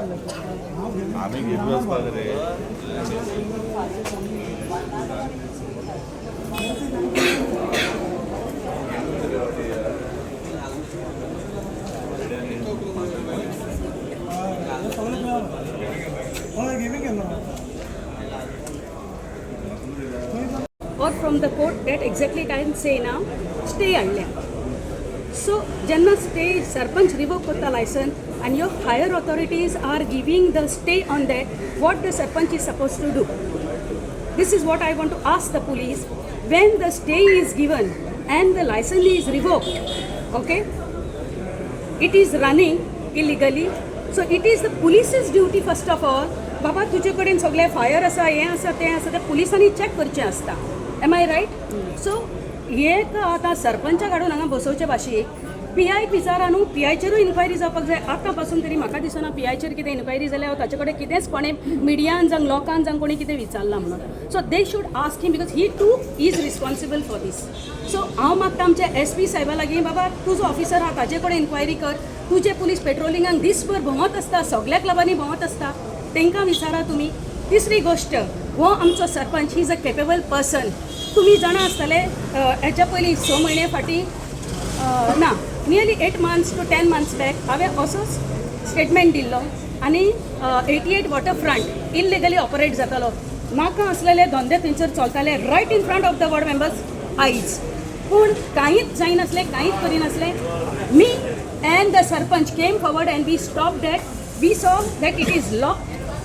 आम्ही घेतलो असता रे. or from the court that exactly time say now stay आणल्या. So जेन्ना stay सरपंच revoke करता license and your higher authorities are giving the stay on that, what the sarpanch is supposed to do? This is what I want to ask the police. When the stay is given and the license is revoked, okay, it is running illegally. So it is the police's duty first of all. बाबा तुजे कडेन सगळे fire आसा, हें आसा, तें आसा, तें पुलिसांनी चॅक करचें आसता. M I right? सो हें आतां सरपंचाक हाडून हांगा बसोवचे भाशेक PIक विचारा न्हू, PIचेरूय इन्क्वायरी जावपाक जाय. आतां पासून तरी म्हाका दिसना PIचेर कितें इन्क्वायरी जाल्यार ताचे कडेन कितेंच कोणें मिडियान जावं लोकांक जावं कोणी कितें विचारलां म्हणून. So they should ask him because he too is responsible for this. So हांव मागता आमच्या SP साहेबा लागीं, बाबा तुजो ऑफिसर आहा ताजे कडेन इन्क्वायरी कर. तुजे पुलीस पेट्रोलिंगाक दिसभर भोंवत आसता, सगळ्या क्लबांनी भोंवत आसता, तांकां विचारा तुमी. तिसरी गोश्ट, हो आमचो sarpanch he is a capable person. तुमी जाणा आसतले हेच्या पयलीं 6 म्हयने फाटीं ना nearly 8 months to 10 months back हांवें असोच स्टेटमेंट दिल्लो आनी 88 वॉटरफ्रंट इल्लिगली ऑपरेट जातालो. नाका आसलेले धंदे थंयसर चलताले right in front of the ward members आयज. पूण कांयच जायनासलें, कांयच करिनासलें. Me and the sarpanch came forward and we stop that. We saw that it is locked.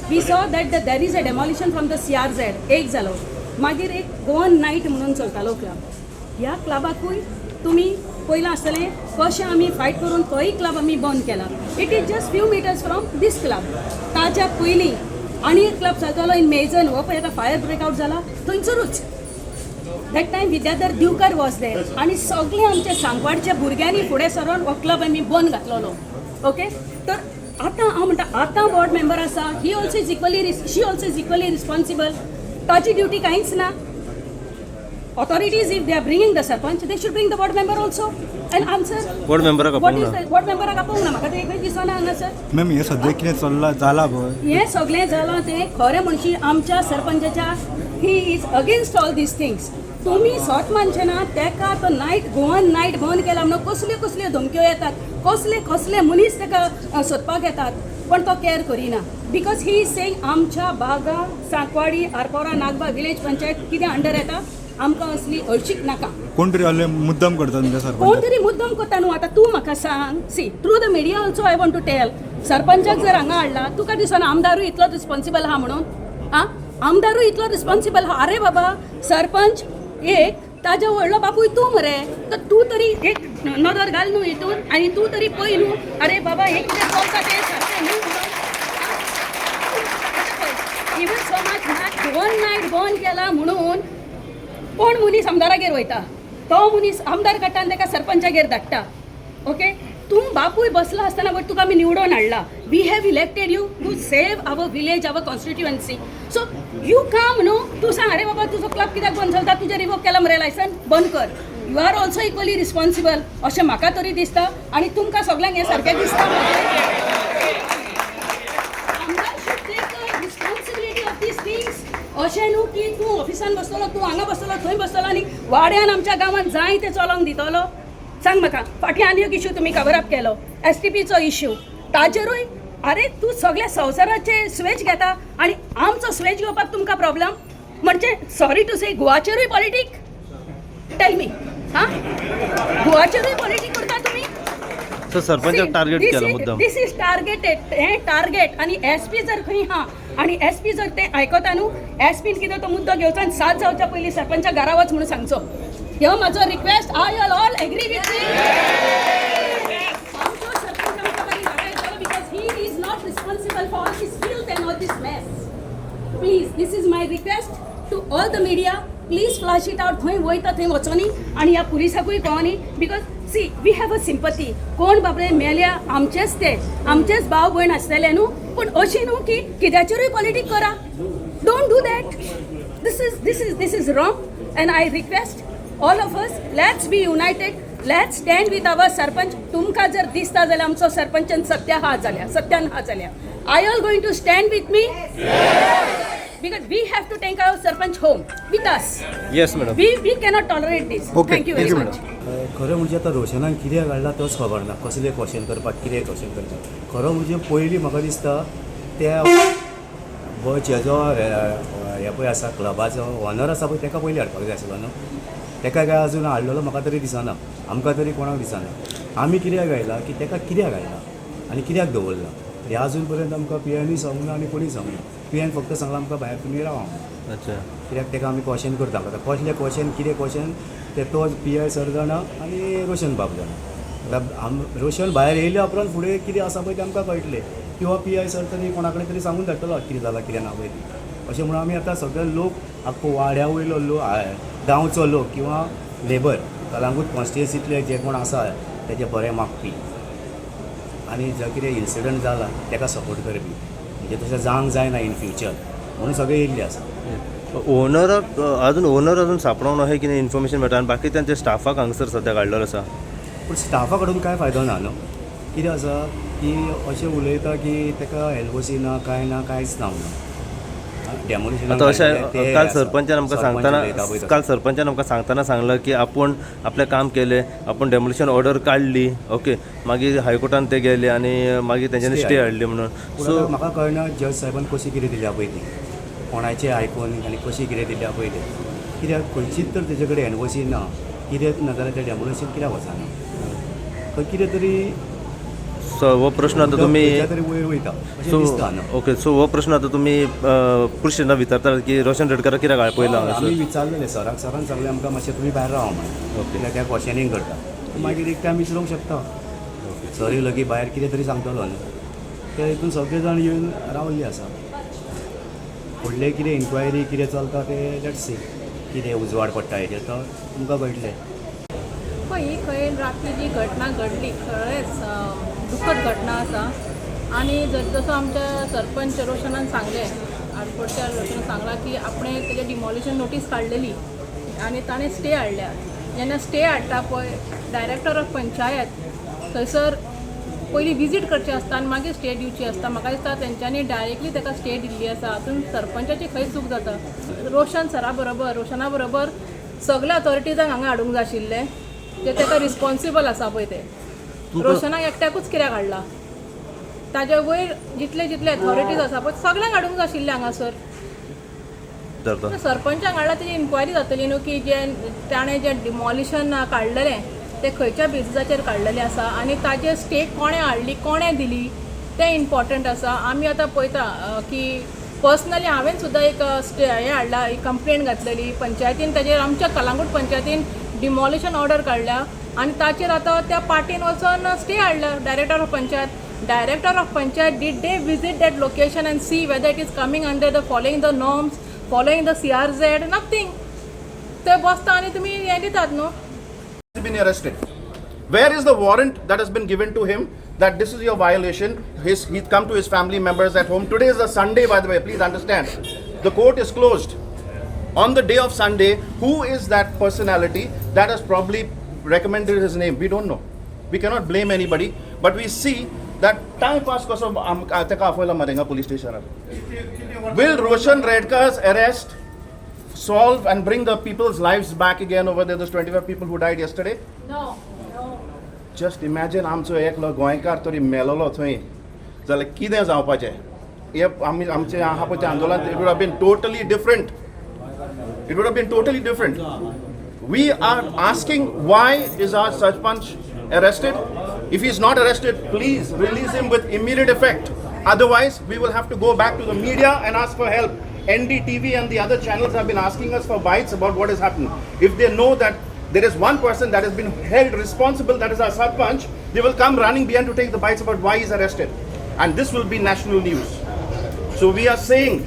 We saw that there is a demolition from the CRZ. एक जालो. मागीर एक गोवन नायट म्हणून चलतालो क्लब. ह्या क्लबाकूय तुमी पयलां आसतलें कशें आमी फायट करून तोय क्लब आमी बंद केला. It is just few meters from this club. ताच्या पयलीं आनी एक क्लब चलतालो इन मेजन. हो पळय आतां फायर ब्रेकआउट जाला थंयसरूच. That time Vidyadhar Divkar was there. आनी सगळे आमच्या सांकवाडच्या भुरग्यांनी फुडें सरून हो क्लब आमी बंद घातलेलो. ओके. तर आतां हांव म्हणटा आतां वॉर्ड मेंबर आसा, he also is equally she also is equally responsible. ताची ड्युटी कांयच ना. Authorities, if they are bringing the sarpanch, they should bring the ward member also and answer. Ward member का what is the ward member का पावना म्हाका ते एकच दिसना हांगा सर. मॅम हे सद्या कितें चल्ला जाला पळय हें सगळें जालां तें खरें म्हणशी आमच्या सरपंचाच्या he is against all these things. तुमी सॉट मानचे ना तेका तो नायट गोवन नायट बंद केला म्हणून कसल्यो कसल्यो धमक्यो येतात, कसले कसले मनीस तेका सोदपाक येतात, पण तो केअर करिना. बिकॉज ही इज सेईंग आमच्या बागा सांकवाडी आरपोरा नागबा विलेज पंचायत कितें अंडर येता, आमकां असली हळशीक नाका. कोण तरी आले मुद्दम करता तुमच्या कोण सरपंच तरी मुद्दम करता न्हू. आतां तूं म्हाका सांग, see through the media also I want to tell, सरपंचाक जर हांगा हाडला तुका दिसना आमदारूय इतलो रिस्पॉन्सिबल आहा म्हणून. आं आमदारूय इतलो रिस्पॉन्सिबल आहा. अरे बाबा सरपंच एक ताज्या व्हडलो बापूय तूं मरे, तर तूं तरी एक नदर घाल न्हू हितून आनी तूं तरी पळय न्हू. अरे बाबा हे कितें चलता तें सारकें न्हू. Even so much Goan night बंद केला म्हणून कोण मनीस आमदारागेर वयता, तो मनीस आमदार काडटा आनी ताका सरपंचागेर धाडटा. ओके. तूं बापूय बसला आसतना बट तुका आमी निवडून हाडला. We have elected you to save our village, our constituency. So you काम न्हू. तूं सांग अरे बाबा तुजो क्लब कित्याक बंद चलता, तुजें रिवोक केला मरे लायसन, बंद कर. You are also equally responsible अशें म्हाका तरी दिसता आनी तुमकां सगळ्यांक हें सारकें दिसता. अशें न्हू की तूं ऑफिसान बसतलो, तूं हांगा बसतलो, थंय बसतलो आनी वाड्यान आमच्या गांवांत जाय तें चलोंक दितलो. सांग म्हाका. फाटीं आनी एक इश्यू तुमी कवर अप केलो, STPचो इश्यू. ताजेरूय अरे तूं सगळ्या संवसाराचे स्वेज घेता आनी आमचो स्वेज घेवपाक तुमकां प्रॉब्लम. म्हणजे सॉरी टू से गोवाचेरूय पॉलिटीक. Tell me. हां गोवाचेरूय पॉलिटीक करता तुमी. सर सरपंचाक टार्गेट केला मुद्दाम. दिस इज टार्गेटेड. हें टार्गेट आनी SP जर खंय हां आनी SP जर ते आयकता न्हू, SPन कितें तो मुद्दो घेवचो आनी 7 जावच्या पयलीं सरपंचा घरा वच म्हणून सांगचो. ह्यो म्हाजो request. I all agree with me. आमचो सरपंच आमच्या बरी घरा येतलो because he is not responsible for all these filth and all these mess. Please this is my request to all the media. Please flash it out. थंय वयता थंय वचोनी आनी ह्या पुलिसाकूय कळोनी. Because see we have a sympathy. कोण बाबरे मेल्या आमचेच ते आमचेच भाव भयण आसतले न्हू, पूण अशी न्हू की कित्याचेरूय पॉलिटीक करा. Don't do that. This is wrong. And I request all of us, let's be united. Let's stand with our sarpanch. तुमकां जर दिसता जाल्यार आमचो सरपंचान सत्यान हात जाल्या I all going to stand with me because we have to take our sarpanch home with us. Yes madam. We cannot tolerate this. Thank you very much. खरें म्हणजे आतां रोशनान कितें काडला तोच खबर ना. कसलें क्वेश्चन करपाक कितें क्वेश्चन करपाक. खरो म्हणजे पयलीं म्हाका दिसता त्या जेजो हे पळय आसा क्लबाचो ऑनर आसा पळय ताका पयलीं हाडपाक जाय आसलो न्हू. ताका काय अजून हाडलेलो म्हाका तरी दिसना. आमकां तरी कोणाक दिसना. आमी कित्याक गायला की ताका कित्याक गायला आनी कित्याक दवरला हें अजून पर्यंत आमकां पीएनूय सांगूना आनी कोणीय सांगना. पीएन फक्त सांगलां आमकां भायर तुमी रावा. अच्छा. कित्याक ताका आमी क्वेश्चन करता. आतां कसलें क्वेश्चन कितें क्वेश्चन ते तो पीआय सर जाणा आनी रोशन बाब जाणा. आतां रोशन भायर येयल्या उपरांत फुडें कितें आसा पळय तें आमकां कळटलें किंवा पीआय सर तरी कोणा कडेन तरी सांगून धाडटलो कितें जालां कितें ना पळय ती. अशें म्हणून आमी आतां सगळे लोक आख्खो वाड्या वयलो लोक गांवचो लोक किंवा लेबर कलांगूट कॉन्स्टिट्युएन्सींतले जे कोण आसा तेजे बरें मागपी आनी जो कितें इन्सिडंट जाला ताका सपोर्ट करपी म्हणजे तशें जावंक जायना इन फ्युचर म्हणून सगळे येयल्ले आसा. ओनर अजून सापडोंक ना कितें इन्फॉर्मेशन मेळटा आनी बाकी त्यांच्या स्टाफाक हांगसर सद्या काडलेलो आसा. पूण स्टाफा कडून कांय फायदो ना न्हू. कितें आसा की अशें उलयता की ताका एलओसी ना कांयच ना म्हणून. डेमोलिशन आतां अशें काल सरपंचान आमकां सांगतना सांगलां की आपूण आपलें काम केलें, आपूण डेमोलिशन ऑर्डर काडली. ओके, मागीर हायकोर्टान ते गेले आनी मागीर तेंच्यांनी स्टे हाडली म्हणून. सो म्हाका कळना जज साहेबान कशी कितें दिल्या पळय ती कोणाचें आयकून आनी कशी कितें दिल्या पळय तें. कित्याक खंयचीच तर तेजे कडेन एनओसी ना. कित्याक ना जाल्यार तें डेमोलिशन कित्याक वचना. खंय कितें तरी सो हो प्रश्न आतां तुमी तरी वयर वयता अशें दिसता न्हू. ओके, सो हो प्रश्न आतां तुमी पुलीस स्टेशनाक विचारतात की रोशन रेडकाराक कित्याक पयला आमी हांगासर. विचारलेलें सरान सांगलें आमकां मातशें तुमी भायर रावा म्हणून. कित्याक त्या क्वेश्चनींग करता मागीर एक टायम विचारूंक शकता. सरी लगीं भायर कितें तरी सांगतलो न्हू. ते हितून सगळे जाण येवन रावल्ले आसा. फुडलें कितें इन्क्वायरी कितें चलता तें लेट्स सी कितें उजवाड पडटा हेजेर तो तुमकां कळटलें. पळय ही खंय राती जी घटना घडली खरेंच दुखद घटना आसा. आनी जसो आमच्या सरपंच रोशनान सांगलें आडपडच्या रोशनान सांगलां की आपणें तेजे डिमॉलिशन नोटीस काडलेली आनी ताणें स्टे हाडल्या. जेन्ना स्टे हाडटा पळय डायरेक्टर ऑफ पंचायत थंयसर पयलीं विजीट करची आसता आनी मागीर स्टे दिवची आसता. म्हाका दिसता तेंच्यांनी डायरेक्टली ताका स्टे दिल्ली आसा. हातून सरपंचाची खंय चूक जाता. रोशना बरोबर सगल्या अथॉरिटीजांक हांगा हाडूंक जाय आशिल्लें. ते ताका रिस्पॉन्सिबल आसा पळय ते. रोशनाक एकट्याकूच कित्याक हाडला. ताजे वयर जितले अथॉरिटीज आसा पळय सगळ्यांक हाडूंक जाय आशिल्लें हांगासर. सरपंचाक हाडला तेजी इन्क्वायरी जातली न्हू की ताणें जें डिमॉलिशन काडलेलें ते खंयच्या बेसिसाचेर काडलेलें आसा आनी ताजेर स्टे कोणें हाडली कोणें दिली तें इम्पॉर्टंट आसा. आमी आतां पळयता की पर्सनली हांवें सुद्दां एक हें हाडला एक कंप्लेंट घातलेली पंचायतीन. ताजेर आमच्या कलांगूट पंचायतीन डिमॉलिशन ऑर्डर काडल्या आनी ताचेर आतां त्या पार्टीन वचून स्टे हाडला. Director of panchayat did they visit that location and see whether it is coming under the following the norms following the CRZ nothing. ते बसता आनी तुमी हें दितात न्हू. Been arrested. Where is the warrant that has been given to him that this is your violation? He's come to his family members at home. Today is a Sunday, by the way. Please understand. The court is closed. On the day of Sunday, who is that personality that has probably recommended his name? We don't know. We cannot blame anybody. But we see that time pass koso ataka afoila marenga police station. Will Roshan Redkar's arrest solve and bring the people's lives back again over there? Those 25 people who died yesterday? No. Just imagine आमचो एकलो गोंयकार तरी मेलोलो थंय जाल्यार कितें जावपाचें. हे आमचें आहा पळय तें आंदोलन it would have been totally different. It would have been totally different. We are asking why is our Sarpanch arrested? If he is not arrested, please release him with immediate effect. Otherwise, we will have to go back to the media and ask for help. NDTV and the other channels have been asking us for bites about what is happening. If they know that there is one person that has been held responsible, that is our Sarpanch, they will come running behind to take the bites about why he is arrested. And this will be national news. So we are saying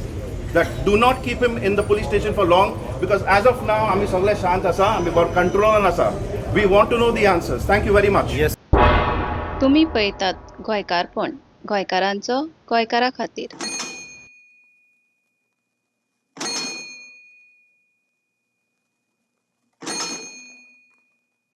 that do not keep him in the police station for long, because as of now, आमी सगळे शांत आसा, आमी बरो कंट्रोलान आसा. We want to know the answers. Thank you very much. Yes. तुम्ही पळयतात गोंयकारपण गोंयकारांचो गोंयकारा खातीर.